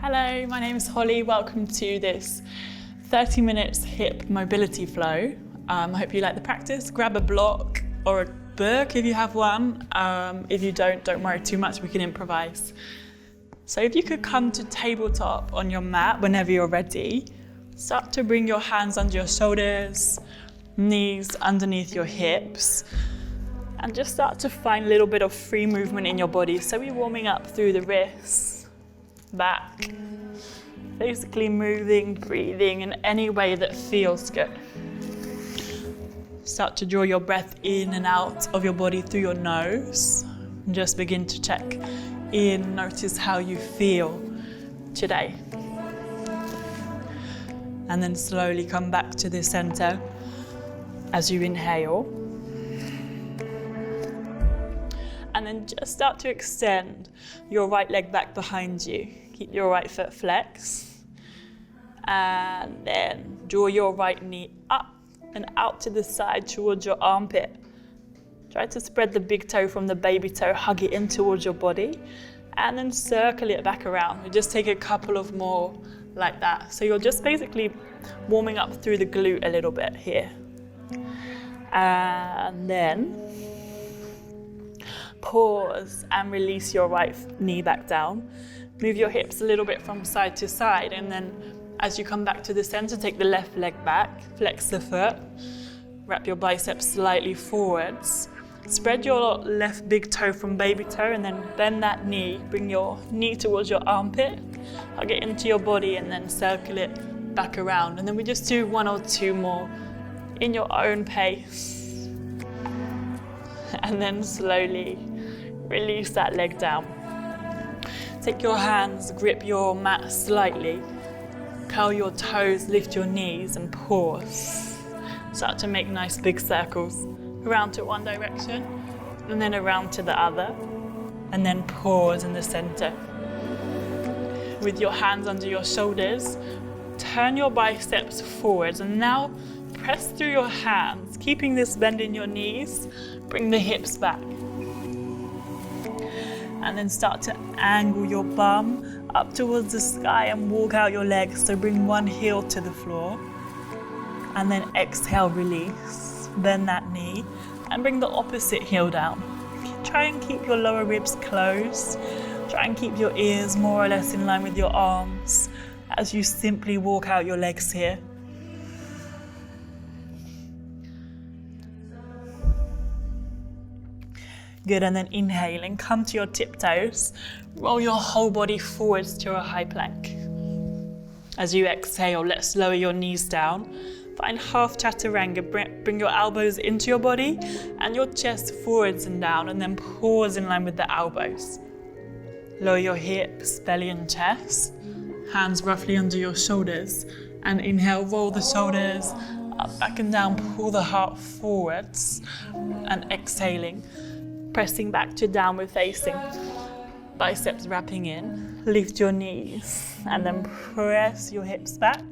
Hello, my name is Holly. Welcome to this 30 minutes hip mobility flow. I hope you like the practice. Grab a block or a book if you have one. If you don't worry too much, we can improvise. So if you could come to tabletop on your mat whenever you're ready, start to bring your hands under your shoulders, knees underneath your hips, and just start to find a little bit of free movement in your body. So we're warming up through the wrists, back, basically moving, breathing in any way that feels good. Start to draw your breath in and out of your body through your nose. And just begin to check in, notice how you feel today. And then slowly come back to the center as you inhale. And then just start to extend your right leg back behind you. Keep your right foot flexed. And then draw your right knee up and out to the side towards your armpit. Try to spread the big toe from the baby toe, hug it in towards your body, and then circle it back around. We just take a couple of more like that. So you're just basically warming up through the glute a little bit here. And then pause and release your right knee back down. Move your hips a little bit from side to side, and then as you come back to the center, take the left leg back, flex the foot, wrap your biceps slightly forwards. Spread your left big toe from baby toe, and then bend that knee. Bring your knee towards your armpit, hug it into your body, and then circle it back around. And then we just do one or two more in your own pace. And then slowly release that leg down. Take your hands, grip your mat slightly, curl your toes, lift your knees, and pause. Start to make nice big circles. Around to one direction, and then around to the other, and then pause in the center. With your hands under your shoulders, turn your biceps forwards, and now press through your hands, keeping this bend in your knees. Bring the hips back. And then start to angle your bum up towards the sky and walk out your legs. So bring one heel to the floor, and then exhale, release. Bend that knee and bring the opposite heel down. Try and keep your lower ribs closed. Try and keep your ears more or less in line with your arms as you simply walk out your legs here. Good, and then inhale and come to your tiptoes. Roll your whole body forwards to a high plank. As you exhale, let's lower your knees down. Find half Chaturanga. Bring your elbows into your body and your chest forwards and down, and then pause in line with the elbows. Lower your hips, belly and chest. Hands roughly under your shoulders. And inhale, roll the shoulders up, back and down. Pull the heart forwards. And exhaling, pressing back to downward facing. Biceps wrapping in. Lift your knees and then press your hips back.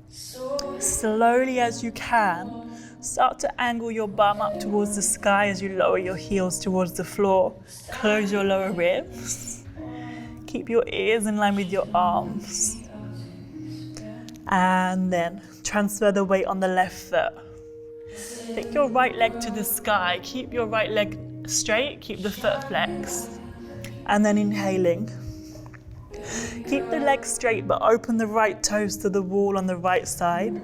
Slowly as you can, start to angle your bum up towards the sky as you lower your heels towards the floor. Close your lower ribs. Keep your ears in line with your arms. And then transfer the weight on the left foot. Take your right leg to the sky. Keep your right leg straight, keep the foot flexed. And then inhaling. Keep the legs straight, but open the right toes to the wall on the right side.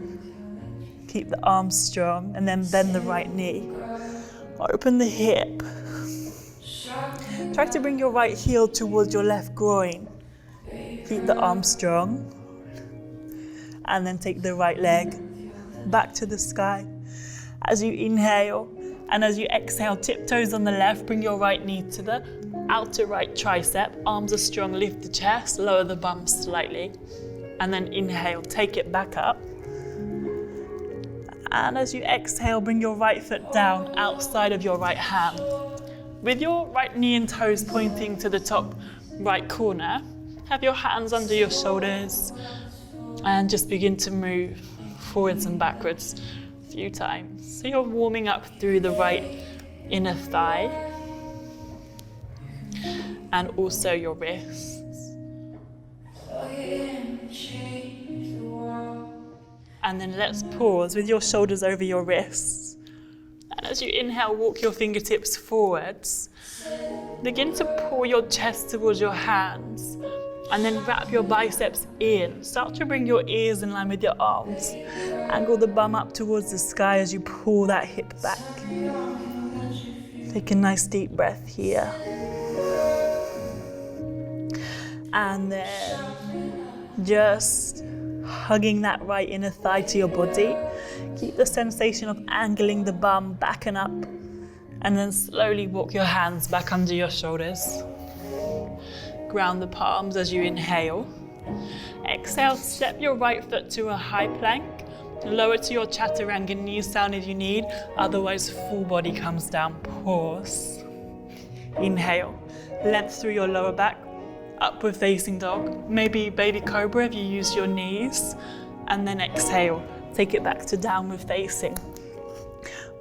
Keep the arms strong, and then bend the right knee. Open the hip. Try to bring your right heel towards your left groin. Keep the arms strong. And then take the right leg back to the sky. As you inhale, and as you exhale, tiptoes on the left, bring your right knee to the outer right tricep. Arms are strong, lift the chest, lower the bum slightly. And then inhale, take it back up. And as you exhale, bring your right foot down outside of your right hand. With your right knee and toes pointing to the top right corner, have your hands under your shoulders and just begin to move forwards and backwards a few times. So you're warming up through the right inner thigh and also your wrists. And then let's pause with your shoulders over your wrists. And as you inhale, walk your fingertips forwards. Begin to pull your chest towards your hands. And then wrap your biceps in. Start to bring your ears in line with your arms. Angle the bum up towards the sky as you pull that hip back. Take a nice deep breath here. And then just hugging that right inner thigh to your body. Keep the sensation of angling the bum back and up. And then slowly walk your hands back under your shoulders. Ground the palms as you inhale. Exhale, step your right foot to a high plank. Lower to your Chaturanga, knees down if you need. Otherwise, full body comes down. Pause. Inhale. Length through your lower back. Upward facing dog. Maybe baby cobra if you use your knees. And then exhale. Take it back to downward facing.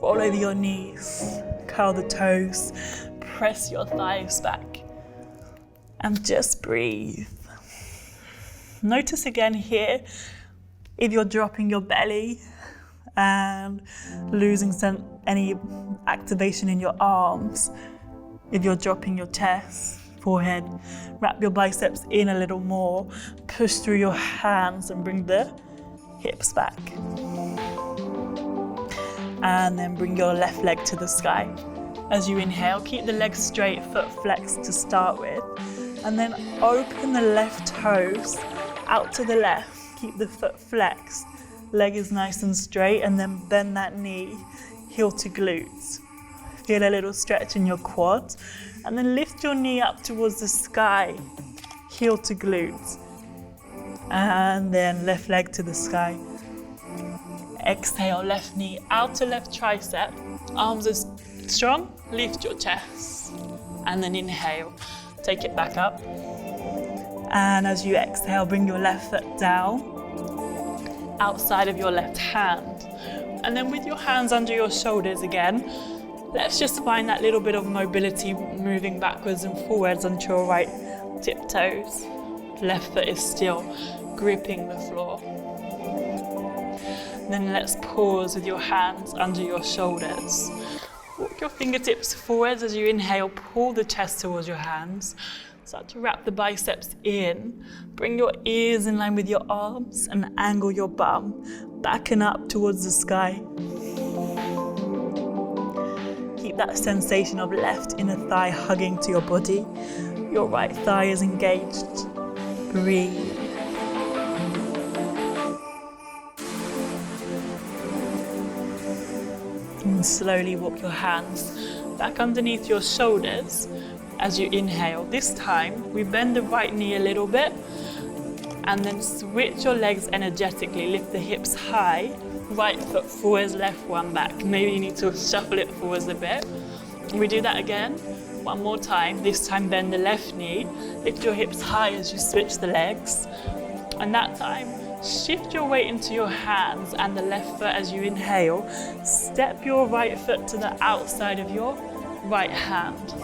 Roll over your knees. Curl the toes. Press your thighs back. And just breathe. Notice again here if you're dropping your belly and losing any activation in your arms. If you're dropping your chest, forehead, wrap your biceps in a little more. Push through your hands and bring the hips back. And then bring your left leg to the sky. As you inhale, keep the legs straight, foot flexed to start with. And then open the left toes out to the left. Keep the foot flexed. Leg is nice and straight, and then bend that knee, heel to glutes. Feel a little stretch in your quads. And then lift your knee up towards the sky, heel to glutes. And then left leg to the sky. Exhale, left knee out to left tricep. Arms are strong, lift your chest. And then inhale. Take it back up. And as you exhale, bring your left foot down, outside of your left hand. And then with your hands under your shoulders again, let's just find that little bit of mobility moving backwards and forwards onto your right tiptoes. Left foot is still gripping the floor. Then let's pause with your hands under your shoulders. Walk your fingertips forwards as you inhale, pull the chest towards your hands. Start to wrap the biceps in. Bring your ears in line with your arms and angle your bum back and up towards the sky. Keep that sensation of left inner thigh hugging to your body. Your right thigh is engaged. Breathe. And slowly walk your hands back underneath your shoulders as you inhale. This time, we bend the right knee a little bit and then switch your legs energetically. Lift the hips high, right foot forwards, left one back. Maybe you need to shuffle it forwards a bit. We do that again. One more time. This time, bend the left knee. Lift your hips high as you switch the legs. And that time, shift your weight into your hands and the left foot as you inhale. Step your right foot to the outside of your right hand.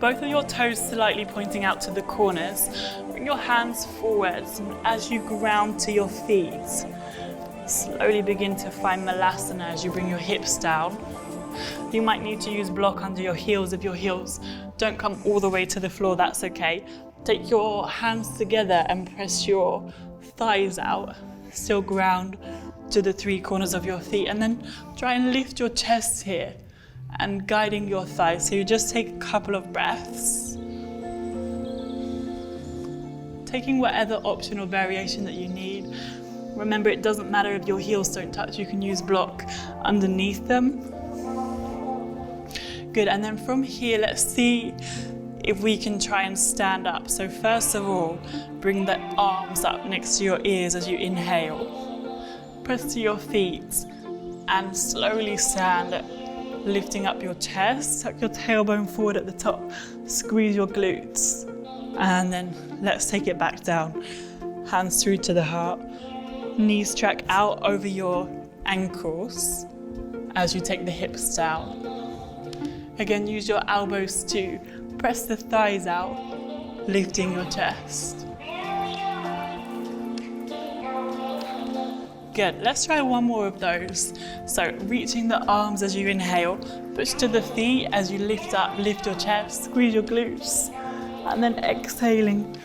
Both of your toes slightly pointing out to the corners. Bring your hands forwards, and as you ground to your feet, slowly begin to find Malasana as you bring your hips down. You might need to use block under your heels. If your heels don't come all the way to the floor, that's okay. Take your hands together and press your thighs out. Still ground to the three corners of your feet, and then try and lift your chest here and guiding your thighs. So you just take a couple of breaths. Taking whatever optional variation that you need. Remember, it doesn't matter if your heels don't touch, you can use block underneath them. Good, and then from here, let's see if we can try and stand up. So first of all, bring the arms up next to your ears as you inhale. Press to your feet and slowly stand, lifting up your chest. Tuck your tailbone forward at the top, squeeze your glutes. And then let's take it back down. Hands through to the heart. Knees track out over your ankles as you take the hips down. Again, use your elbows to press the thighs out, lifting your chest. Good, let's try one more of those. So reaching the arms as you inhale, push to the feet as you lift up, lift your chest, squeeze your glutes. And then exhaling,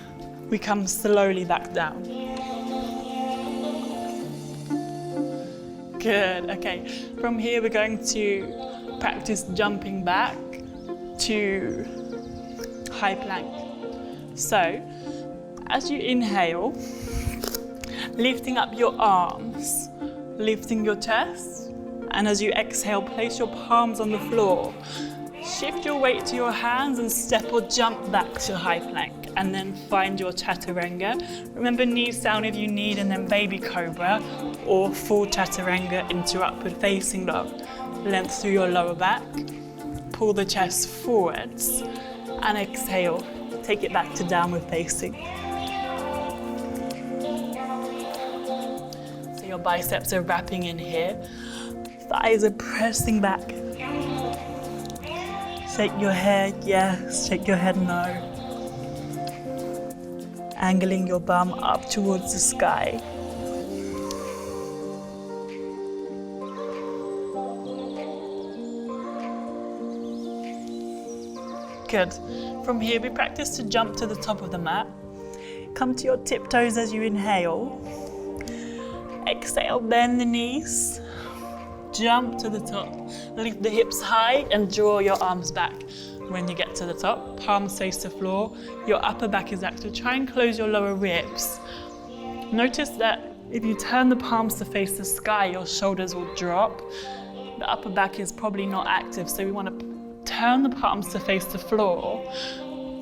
we come slowly back down. Good, okay. From here we're going to practice jumping back to high plank. So, as you inhale, lifting up your arms, lifting your chest, and as you exhale, place your palms on the floor. Shift your weight to your hands and step or jump back to high plank, and then find your Chaturanga. Remember, knees down if you need, and then baby cobra or full Chaturanga into upward facing dog. Length through your lower back, pull the chest forwards, and exhale, take it back to downward facing. So your biceps are wrapping in here, thighs are pressing back. Shake your head yes, shake your head no. Angling your bum up towards the sky. Good. From here, we practice to jump to the top of the mat. Come to your tiptoes as you inhale. Exhale, bend the knees. Jump to the top. Lift the hips high and draw your arms back. When you get to the top, palms face the floor. Your upper back is active. Try and close your lower ribs. Notice that if you turn the palms to face the sky, your shoulders will drop. The upper back is probably not active, so we want to turn the palms to face the floor.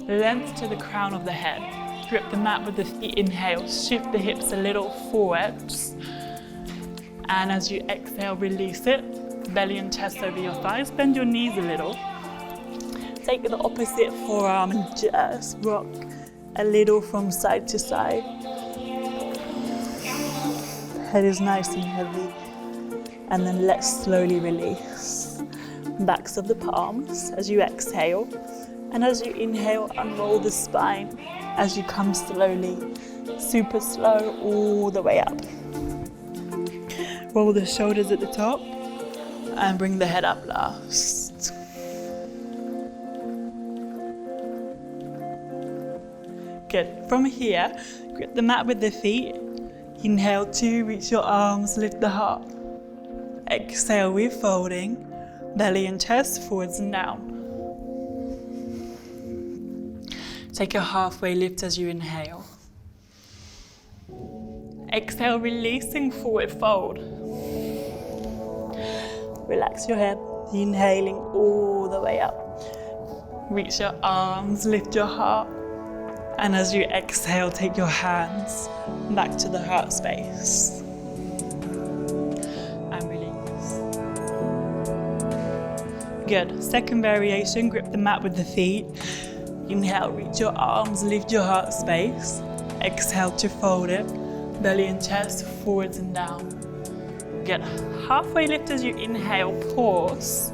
Length to the crown of the head. Grip the mat with the feet. Inhale, shift the hips a little forwards. And as you exhale, release it. Belly and chest over your thighs. Bend your knees a little. Take the opposite forearm and just rock a little from side to side. Head is nice and heavy. And then let's slowly release. Backs of the palms as you exhale. And as you inhale, unroll the spine as you come slowly, super slow, all the way up. Roll the shoulders at the top and bring the head up last. Good. From here, grip the mat with the feet. Inhale 2, reach your arms, lift the heart. Exhale, we're folding. Belly and chest forwards and down. Take a halfway lift as you inhale. Exhale, releasing, forward fold. Relax your head, inhaling all the way up. Reach your arms, lift your heart. And as you exhale, take your hands back to the heart space. And release. Good. Second variation, grip the mat with the feet. Inhale, reach your arms, lift your heart space. Exhale to fold it. Belly and chest forwards and down. Good. Halfway lift as you inhale, pause.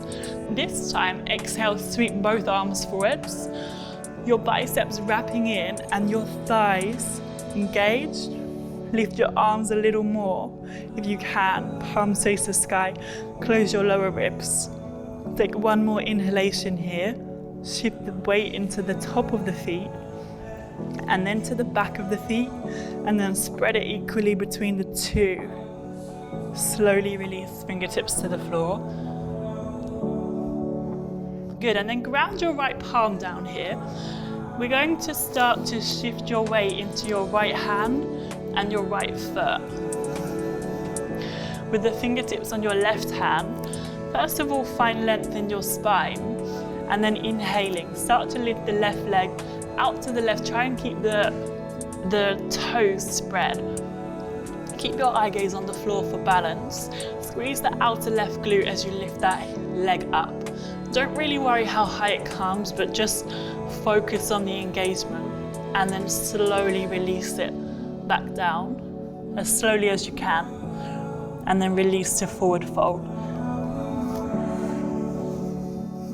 This time, exhale, sweep both arms forwards. Your biceps wrapping in and your thighs engaged. Lift your arms a little more if you can. Palms face the sky. Close your lower ribs. Take one more inhalation here. Shift the weight into the top of the feet and then to the back of the feet, and then spread it equally between the two. Slowly release fingertips to the floor. Good, and then ground your right palm down here. We're going to start to shift your weight into your right hand and your right foot. With the fingertips on your left hand, first of all, find length in your spine, and then inhaling, start to lift the left leg out to the left. Try and keep the toes spread. Keep your eye gaze on the floor for balance. Squeeze the outer left glute as you lift that leg up. Don't really worry how high it comes, but just focus on the engagement, and then slowly release it back down as slowly as you can, and then release to forward fold.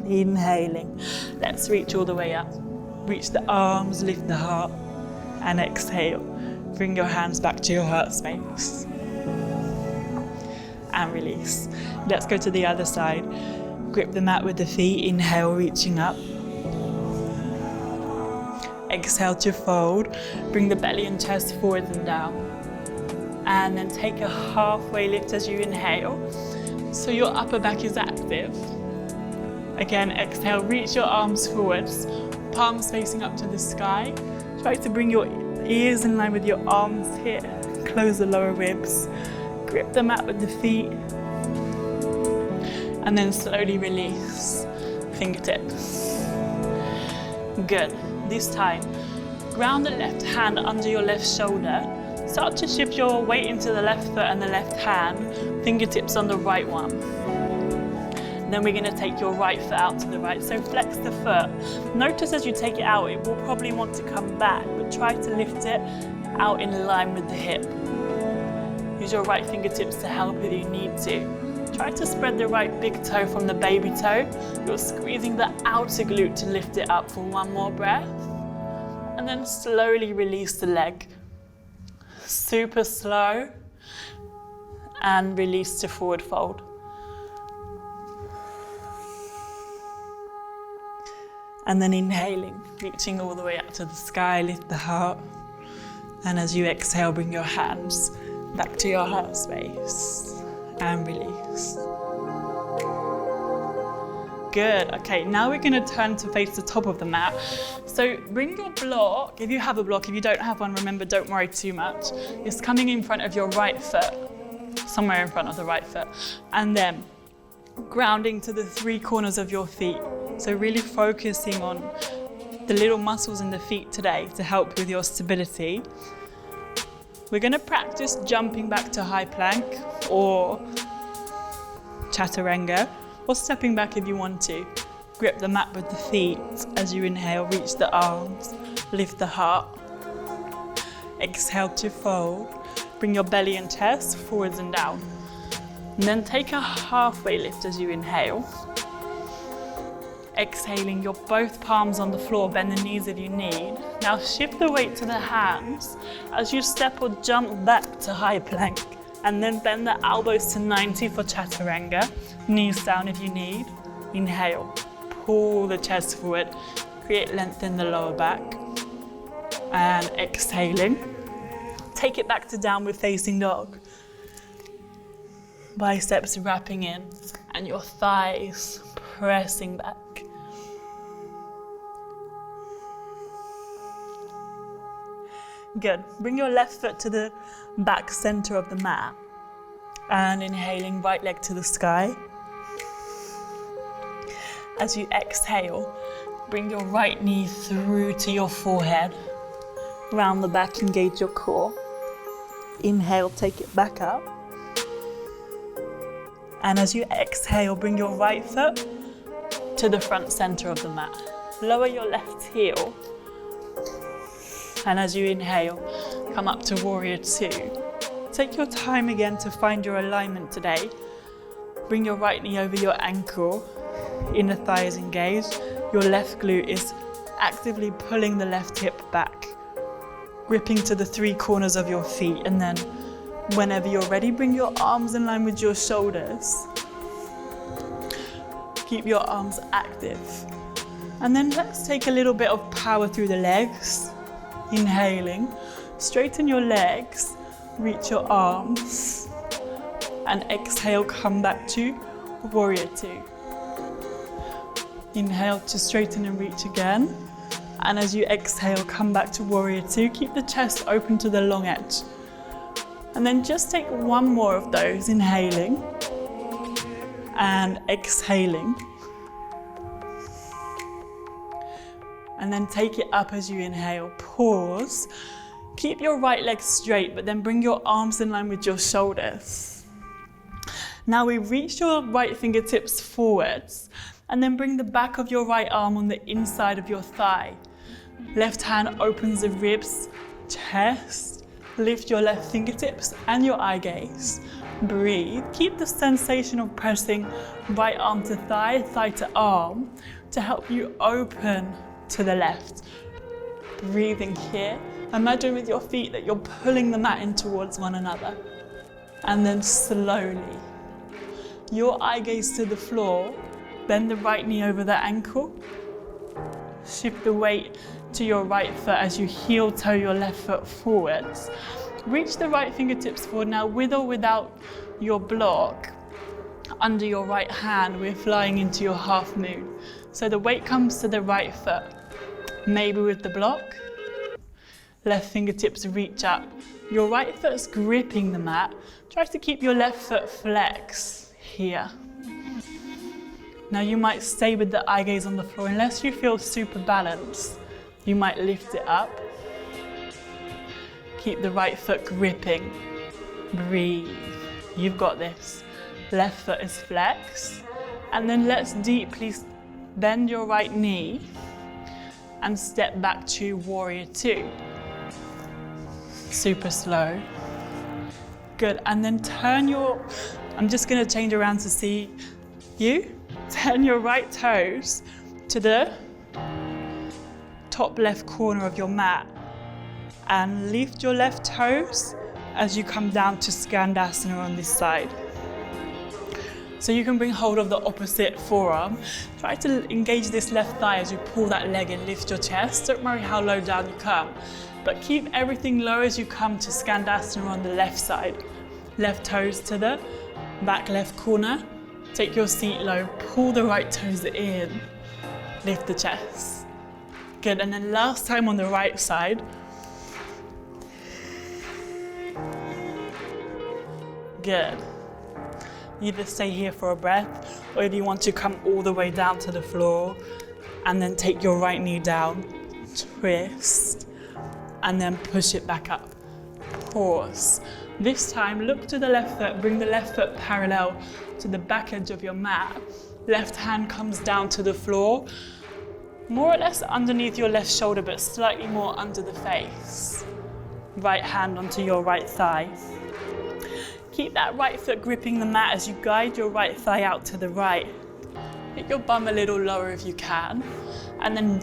Inhaling, let's reach all the way up. Reach the arms, lift the heart, and exhale. Bring your hands back to your heart space. and release. Let's go to the other side. Grip the mat with the feet, inhale, reaching up. Exhale to fold, bring the belly and chest forwards and down. And then take a halfway lift as you inhale, so your upper back is active. Again, exhale, reach your arms forwards, palms facing up to the sky. Try to bring your ears in line with your arms here. Close the lower ribs, grip the mat with the feet, and then slowly release, fingertips. Good. This time, ground the left hand under your left shoulder. Start to shift your weight into the left foot and the left hand, fingertips on the right one. Then we're going to take your right foot out to the right. So flex the foot. Notice as you take it out, it will probably want to come back, but try to lift it out in line with the hip. Use your right fingertips to help if you need to. Try to spread the right big toe from the baby toe. You're squeezing the outer glute to lift it up for one more breath. And then slowly release the leg. Super slow. And release to forward fold. And then inhaling, reaching all the way up to the sky, lift the heart. And as you exhale, bring your hands back to your heart space. And release. Good. Okay, now we're going to turn to face the top of the mat. So bring your block, if you have a block. If you don't have one, remember, don't worry too much. It's coming in front of your right foot, somewhere in front of the right foot. And then grounding to the three corners of your feet. So really focusing on the little muscles in the feet today to help with your stability. We're going to practice jumping back to high plank or Chaturanga, or stepping back if you want to. Grip the mat with the feet. As you inhale, reach the arms, lift the heart. Exhale to fold. Bring your belly and chest forwards and down. And then take a halfway lift as you inhale. Exhaling, your both palms on the floor, bend the knees if you need. Now shift the weight to the hands as you step or jump back to high plank. And then bend the elbows to 90 for Chaturanga. Knees down if you need. Inhale, pull the chest forward, create length in the lower back. And exhaling, take it back to downward facing dog. Biceps wrapping in and your thighs pressing back. Good. Bring your left foot to the back center of the mat. And inhaling, right leg to the sky. As you exhale, bring your right knee through to your forehead. Round the back, engage your core. Inhale, take it back up. And as you exhale, bring your right foot to the front center of the mat. Lower your left heel. And as you inhale, come up to Warrior Two. Take your time again to find your alignment today. Bring your right knee over your ankle. Inner thigh is engaged. Your left glute is actively pulling the left hip back. Gripping to the three corners of your feet. And then whenever you're ready, bring your arms in line with your shoulders. Keep your arms active. And then let's take a little bit of power through the legs. Inhaling, straighten your legs, reach your arms, and exhale, come back to Warrior Two. Inhale to straighten and reach again. And as you exhale, come back to Warrior Two. Keep the chest open to the long edge. And then just take one more of those, inhaling and exhaling. And then take it up as you inhale. Pause. Keep your right leg straight, but then bring your arms in line with your shoulders. Now we reach your right fingertips forwards, and then bring the back of your right arm on the inside of your thigh. Left hand opens the ribs, chest. Lift your left fingertips and your eye gaze. Breathe. Keep the sensation of pressing right arm to thigh, thigh to arm, to help you open to the left. Breathing here. Imagine with your feet that you're pulling the mat in towards one another. And then slowly your eye gaze to the floor, bend the right knee over the ankle. Shift the weight to your right foot as you heel toe your left foot forwards. Reach the right fingertips forward now, with or without your block. Under your right hand, we're flying into your half moon. So the weight comes to the right foot, maybe with the block. Left fingertips reach up. Your right foot's gripping the mat. Try to keep your left foot flexed here. Now you might stay with the eye gaze on the floor unless you feel super balanced. You might lift it up. Keep the right foot gripping. Breathe. You've got this. Left foot is flexed. And then let's deeply bend your right knee and step back to warrior two. Super slow. Good. And then turn your, I'm just going to change around to see you. Turn your right toes to the top left corner of your mat and lift your left toes as you come down to Skandasana on this side. So you can bring hold of the opposite forearm. Try to engage this left thigh as you pull that leg and lift your chest. Don't worry how low down you come, but keep everything low as you come to Skandasana on the left side. Left toes to the back left corner. Take your seat low, pull the right toes in, lift the chest. Good, and then last time on the right side. Good. Either stay here for a breath, or if you want to come all the way down to the floor, and then take your right knee down, twist, and then push it back up. Pause. This time, look to the left foot, bring the left foot parallel to the back edge of your mat. Left hand comes down to the floor, more or less underneath your left shoulder, but slightly more under the face. Right hand onto your right thigh. Keep that right foot gripping the mat as you guide your right thigh out to the right. Hit your bum a little lower if you can. And then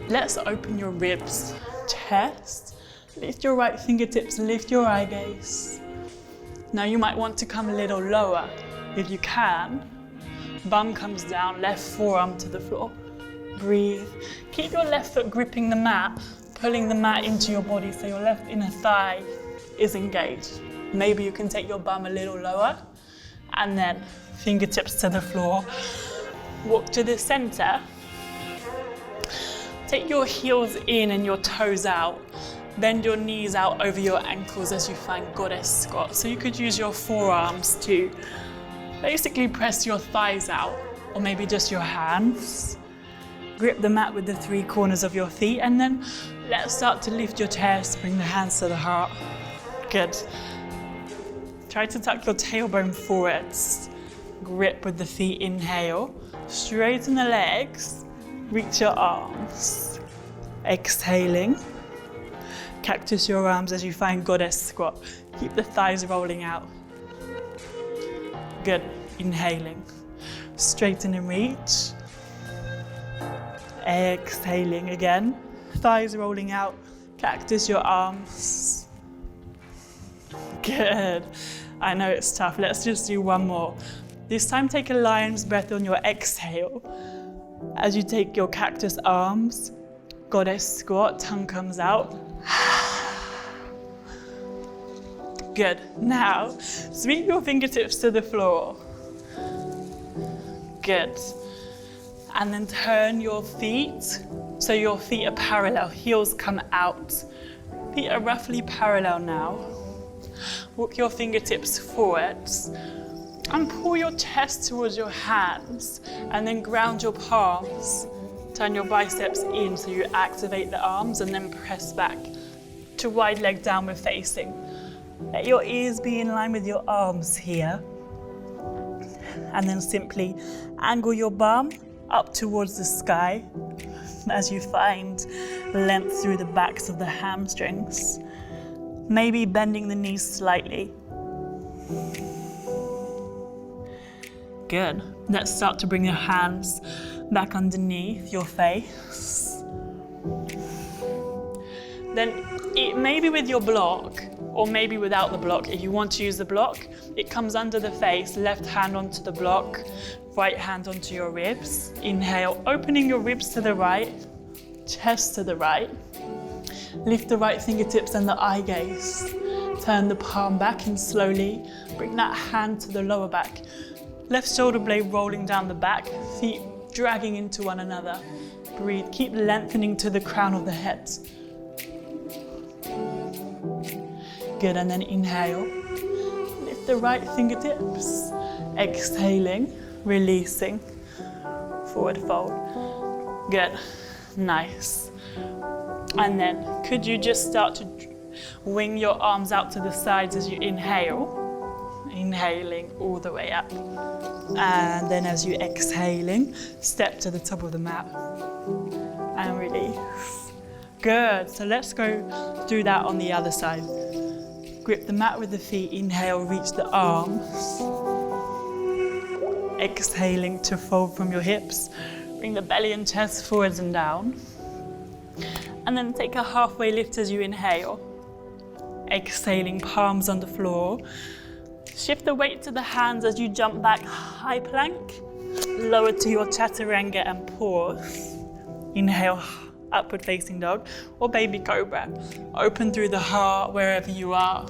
let's open your ribs, chest. Lift your right fingertips, lift your eye gaze. Now you might want to come a little lower. If you can, bum comes down, left forearm to the floor. Breathe. Keep your left foot gripping the mat, pulling the mat into your body so your left inner thigh is engaged. Maybe you can take your bum a little lower and then fingertips to the floor. Walk to the center. Take your heels in and your toes out. Bend your knees out over your ankles as you find goddess squat. So you could use your forearms to basically press your thighs out, or maybe just your hands. Grip the mat with the three corners of your feet, and then let's start to lift your chest, bring the hands to the heart. Good. Try to tuck your tailbone forwards. Grip with the feet, inhale. Straighten the legs, reach your arms. Exhaling. Cactus your arms as you find goddess squat. Keep the thighs rolling out. Good. Inhaling. Straighten and reach. Exhaling again. Thighs rolling out. Cactus your arms. Good. I know it's tough. Let's just do one more. This time take a lion's breath on your exhale. As you take your cactus arms, goddess squat, tongue comes out. Good. Now, sweep your fingertips to the floor. Good. And then turn your feet so your feet are parallel. Heels come out. Feet are roughly parallel now. Walk your fingertips forwards and pull your chest towards your hands and then ground your palms. Turn your biceps in so you activate the arms and then press back to wide leg downward facing. Let your ears be in line with your arms here. And then simply angle your bum up towards the sky as you find length through the backs of the hamstrings. Maybe bending the knees slightly. Good. Let's start to bring your hands back underneath your face. Then It may be with your block, or maybe without the block. If you want to use the block, it comes under the face, left hand onto the block, right hand onto your ribs. Inhale, opening your ribs to the right, chest to the right. Lift the right fingertips and the eye gaze. Turn the palm back and slowly bring that hand to the lower back. Left shoulder blade rolling down the back, feet dragging into one another. Breathe, keep lengthening to the crown of the head. Good, and then inhale. Lift the right fingertips. Exhaling, releasing. Forward fold. Good, nice. And then could you just start to wing your arms out to the sides as you inhale. Inhaling all the way up. And then as you exhaling, step to the top of the mat. And release. Good, so let's go do that on the other side. Grip the mat with the feet, inhale, reach the arms. Exhaling to fold from your hips. Bring the belly and chest forwards and down. And then take a halfway lift as you inhale. Exhaling, palms on the floor. Shift the weight to the hands as you jump back, high plank. Lower to your Chaturanga and pause. Inhale, upward facing dog or baby cobra. Open through the heart wherever you are.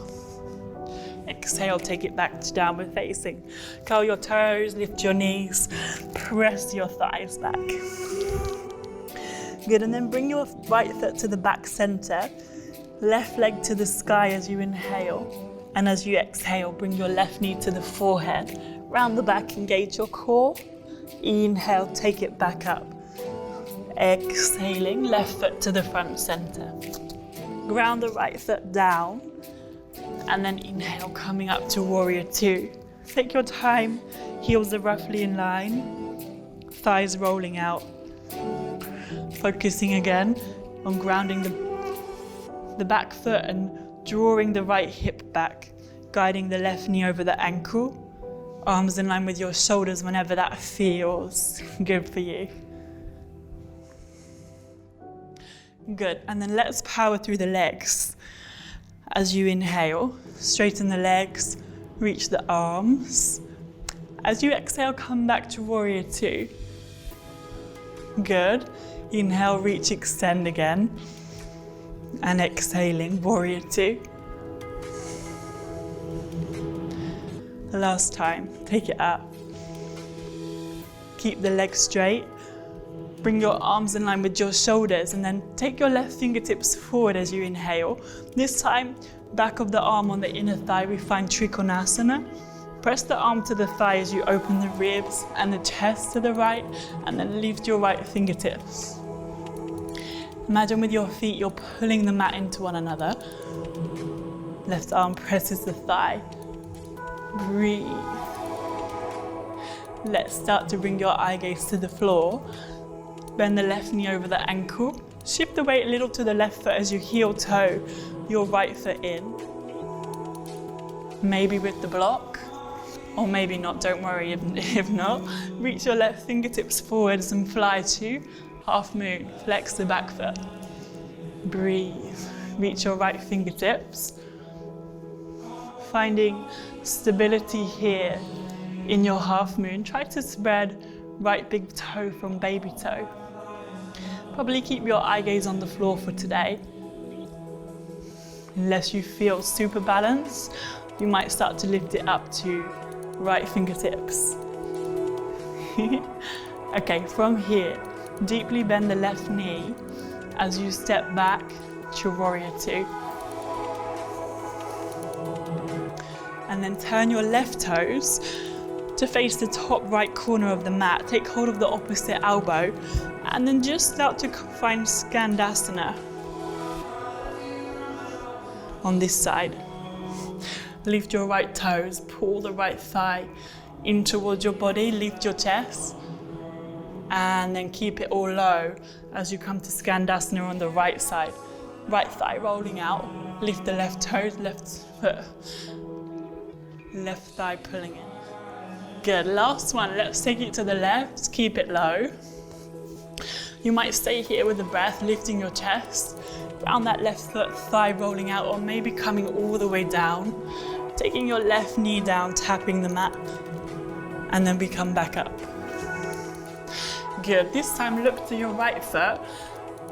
Exhale, take it back to downward facing. Curl your toes, lift your knees, press your thighs back. Good, and then bring your right foot to the back center. Left leg to the sky as you inhale. And as you exhale, bring your left knee to the forehead. Round the back, engage your core. Inhale, take it back up. Exhaling, left foot to the front center. Ground the right foot down. And then inhale, coming up to warrior two. Take your time, heels are roughly in line. Thighs rolling out. Focusing again on grounding the back foot and drawing the right hip back, guiding the left knee over the ankle. Arms in line with your shoulders whenever that feels good for you. Good, and then let's power through the legs. As you inhale, straighten the legs, reach the arms. As you exhale, come back to warrior two. Good. Inhale, reach, extend again. And exhaling, warrior two. Last time, take it up. Keep the legs straight. Bring your arms in line with your shoulders and then take your left fingertips forward as you inhale. This time, back of the arm on the inner thigh, we find Trikonasana. Press the arm to the thigh as you open the ribs and the chest to the right, and then lift your right fingertips. Imagine with your feet, you're pulling the mat into one another. Left arm presses the thigh. Breathe. Let's start to bring your eye gaze to the floor. Bend the left knee over the ankle. Shift the weight a little to the left foot as you heel toe your right foot in. Maybe with the block, or maybe not, don't worry if not. Reach your left fingertips forwards and fly to half moon. Flex the back foot. Breathe. Reach your right fingertips. Finding stability here in your half moon. Try to spread right big toe from baby toe. Probably keep your eye gaze on the floor for today. Unless you feel super balanced, you might start to lift it up to right fingertips. Okay, from here, deeply bend the left knee as you step back to warrior two. And then turn your left toes to face the top right corner of the mat. Take hold of the opposite elbow and then just start to find Skandasana on this side. Lift your right toes, pull the right thigh in towards your body, lift your chest, and then keep it all low as you come to Skandasana on the right side. Right thigh rolling out, lift the left toes, left foot, left thigh pulling in. Good, last one, let's take it to the left, keep it low. You might stay here with the breath, lifting your chest. Ground that left foot, thigh rolling out, or maybe coming all the way down. Taking your left knee down, tapping the mat, and then we come back up. Good. This time look to your right foot.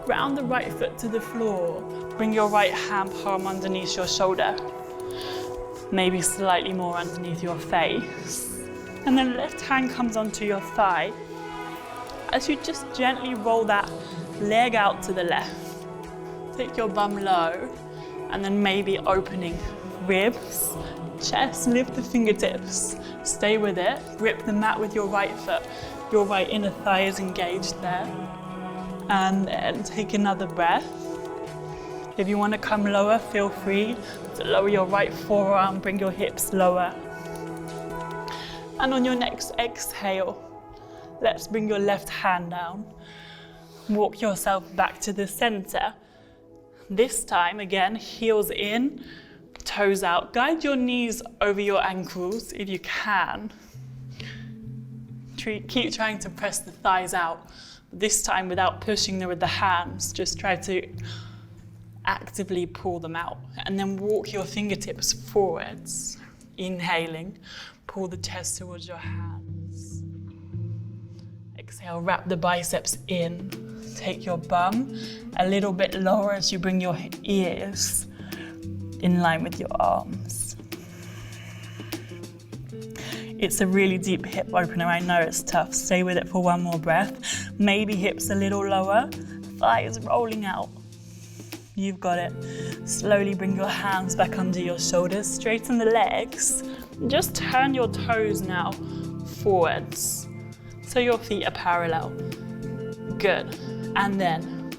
Ground the right foot to the floor. Bring your right hand palm underneath your shoulder. Maybe slightly more underneath your face. And then left hand comes onto your thigh. As you just gently roll that leg out to the left. Take your bum low, and then maybe opening ribs, chest, lift the fingertips. Stay with it. Grip the mat with your right foot. Your right inner thigh is engaged there. And then take another breath. If you want to come lower, feel free to lower your right forearm, bring your hips lower. And on your next exhale, let's bring your left hand down. Walk yourself back to the center. This time, again, heels in, toes out. Guide your knees over your ankles if you can. Keep trying to press the thighs out. This time without pushing them with the hands, just try to actively pull them out. And then walk your fingertips forwards. Inhaling, pull the chest towards your hands. Exhale, wrap the biceps in. Take your bum a little bit lower as you bring your ears in line with your arms. It's a really deep hip opener. I know it's tough. Stay with it for one more breath. Maybe hips a little lower, thighs rolling out. You've got it. Slowly bring your hands back under your shoulders, straighten the legs. Just turn your toes now forwards, so your feet are parallel. Good. And then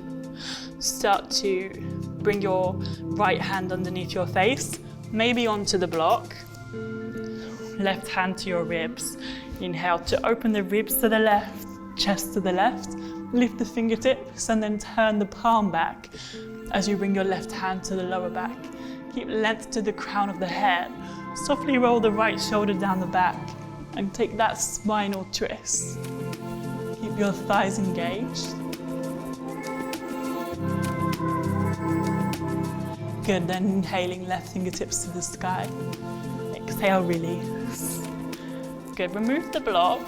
start to bring your right hand underneath your face, maybe onto the block. Left hand to your ribs. Inhale to open the ribs to the left, chest to the left. Lift the fingertips and then turn the palm back as you bring your left hand to the lower back. Keep length to the crown of the head. Softly roll the right shoulder down the back and take that spinal twist. Keep your thighs engaged. Good, then inhaling, left fingertips to the sky. Exhale, release. Good, remove the block.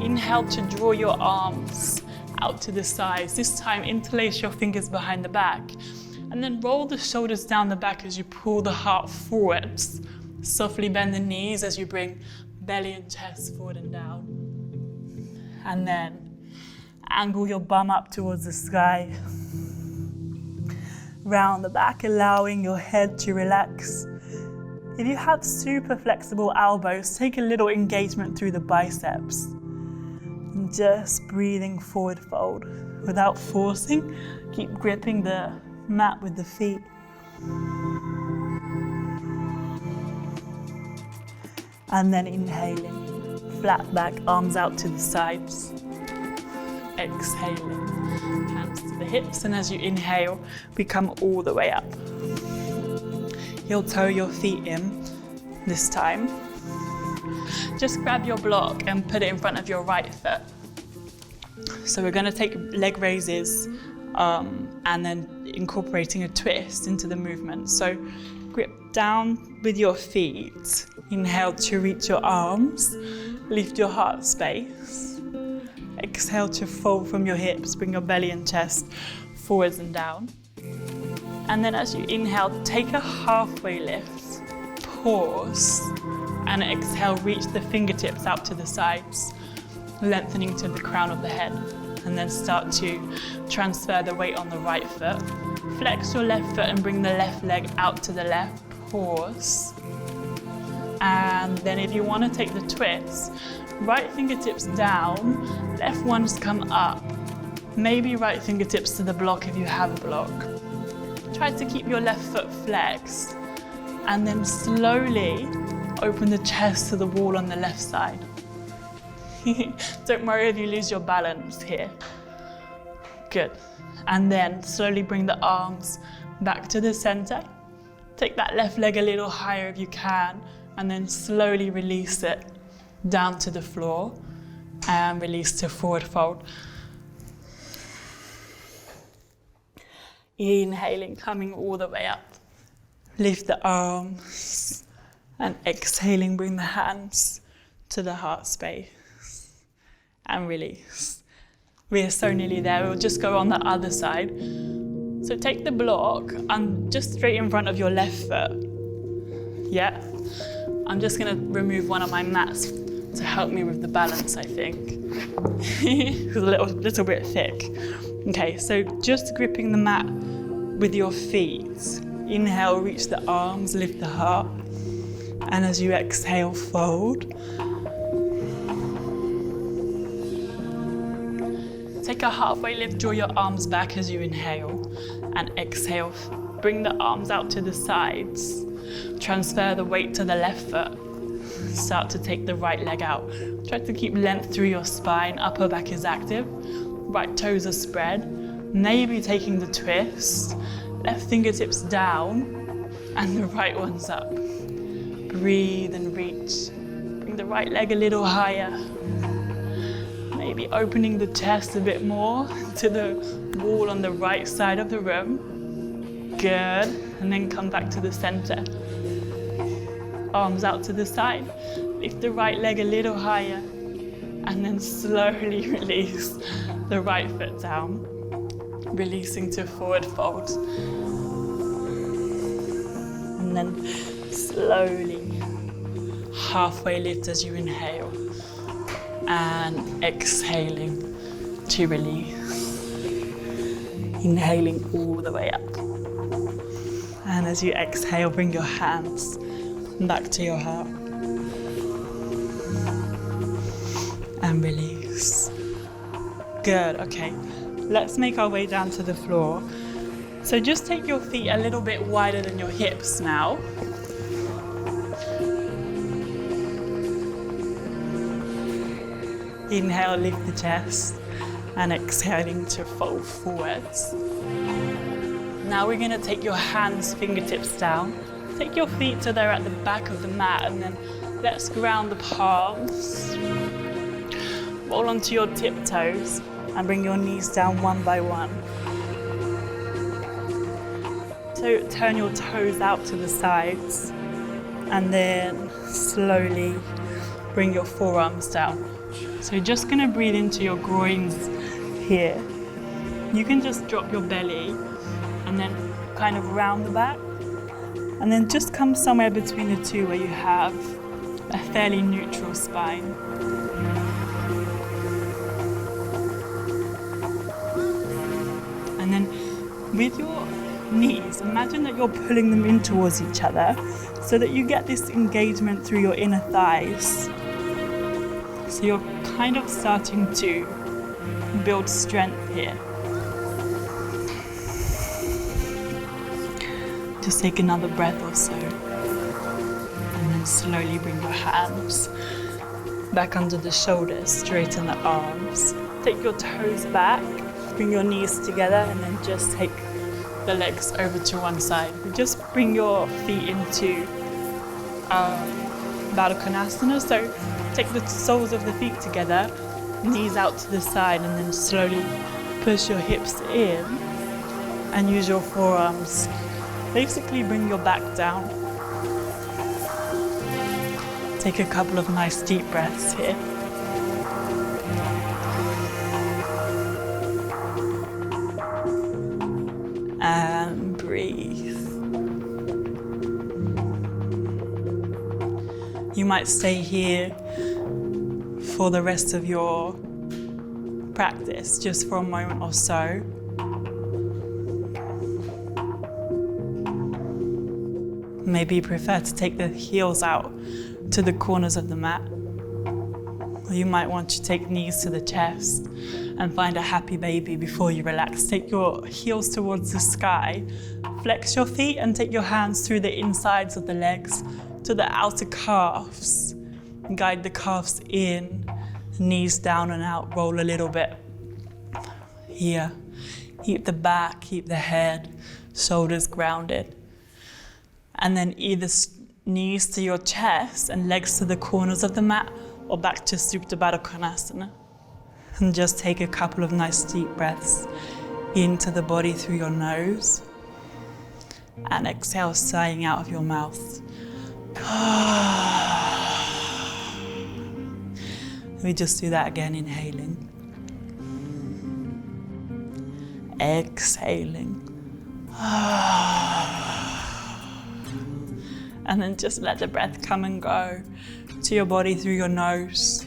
Inhale to draw your arms out to the sides. This time, interlace your fingers behind the back. And then roll the shoulders down the back as you pull the heart forwards. Softly bend the knees as you bring belly and chest forward and down. And then angle your bum up towards the sky. Round the back, allowing your head to relax. If you have super flexible elbows, take a little engagement through the biceps. And just breathing forward fold. Without forcing, keep gripping the mat with the feet. And then inhaling, flat back, arms out to the sides. Exhaling, hands to the hips, and as you inhale, we come all the way up. Heel toe your feet in this time. Just grab your block and put it in front of your right foot. So we're going to take leg raises and then incorporating a twist into the movement. So grip down with your feet. Inhale to reach your arms. Lift your heart space. Exhale to fold from your hips. Bring your belly and chest forwards and down. And then as you inhale, take a halfway lift. Pause. And exhale, reach the fingertips out to the sides, lengthening to the crown of the head. And then start to transfer the weight on the right foot. Flex your left foot and bring the left leg out to the left. Pause. And then if you want to take the twist, right fingertips down, left ones come up. Maybe right fingertips to the block if you have a block. Try to keep your left foot flexed. And then slowly open the chest to the wall on the left side. Don't worry if you lose your balance here. Good. And then slowly bring the arms back to the center. Take that left leg a little higher if you can, and then slowly release it down to the floor and release to forward fold. Inhaling, coming all the way up. Lift the arms. And exhaling, bring the hands to the heart space. And release. We are so nearly there. We'll just go on the other side. So take the block and just straight in front of your left foot. Yeah. I'm just going to remove one of my mats to help me with the balance, I think. It's a little bit thick. Okay, so just gripping the mat with your feet. Inhale, reach the arms, lift the heart. And as you exhale, fold. Take a halfway lift, draw your arms back as you inhale. And exhale, bring the arms out to the sides. Transfer the weight to the left foot. Start to take the right leg out. Try to keep length through your spine, upper back is active. Right toes are spread. Maybe taking the twist. Left fingertips down and the right one's up. Breathe and reach. Bring the right leg a little higher. Maybe opening the chest a bit more to the wall on the right side of the room. Good. And then come back to the center. Arms out to the side. Lift the right leg a little higher. And then slowly release the right foot down. Releasing to forward fold. And then slowly halfway lift as you inhale. And exhaling to release. Inhaling all the way up. And as you exhale, bring your hands back to your heart. And release. Good, okay. Let's make our way down to the floor. So just take your feet a little bit wider than your hips now. Inhale, lift the chest. And exhaling to fold forwards. Now we're going to take your hands, fingertips down. Take your feet so they're at the back of the mat, and then let's ground the palms. Roll onto your tiptoes and bring your knees down one by one. So turn your toes out to the sides and then slowly bring your forearms down. So you're just going to breathe into your groins here. You can just drop your belly and then kind of round the back. And then just come somewhere between the two where you have a fairly neutral spine. And then with your knees, imagine that you're pulling them in towards each other so that you get this engagement through your inner thighs. So you're kind of starting to build strength here. Just take another breath or so. And then slowly bring your hands back under the shoulders, straighten the arms. Take your toes back, bring your knees together, and then just take the legs over to one side. Just bring your feet into Trikonasana. So take the soles of the feet together, knees out to the side, and then slowly push your hips in and use your forearms. Basically bring your back down. Take a couple of nice deep breaths here. And breathe. You might stay here for the rest of your practice, just for a moment or so. Maybe you prefer to take the heels out to the corners of the mat. Or you might want to take knees to the chest and find a happy baby before you relax. Take your heels towards the sky, flex your feet and take your hands through the insides of the legs to the outer calves. Guide the calves in, knees down and out, roll a little bit. Here, keep the back, keep the head, shoulders grounded. And then either knees to your chest and legs to the corners of the mat or back to Trikonasana. And just take a couple of nice deep breaths into the body through your nose. And exhale, sighing out of your mouth. We just do that again, inhaling. Exhaling. And then just let the breath come and go to your body through your nose.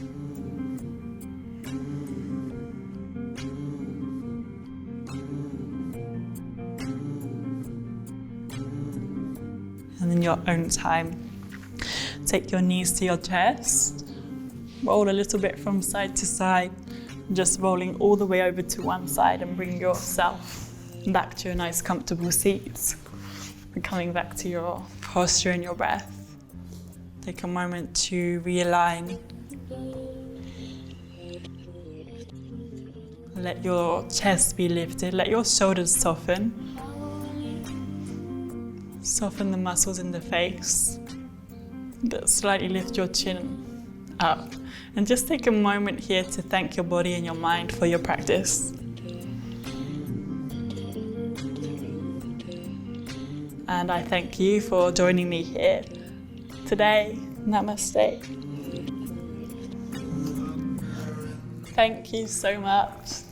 And in your own time, take your knees to your chest, roll a little bit from side to side, just rolling all the way over to one side, and bring yourself back to a nice comfortable seat. And coming back to your posture and your breath. Take a moment to realign. Let your chest be lifted, let your shoulders soften. Soften the muscles in the face, but slightly lift your chin up. And just take a moment here to thank your body and your mind for your practice. And I thank you for joining me here today. Namaste. Thank you so much.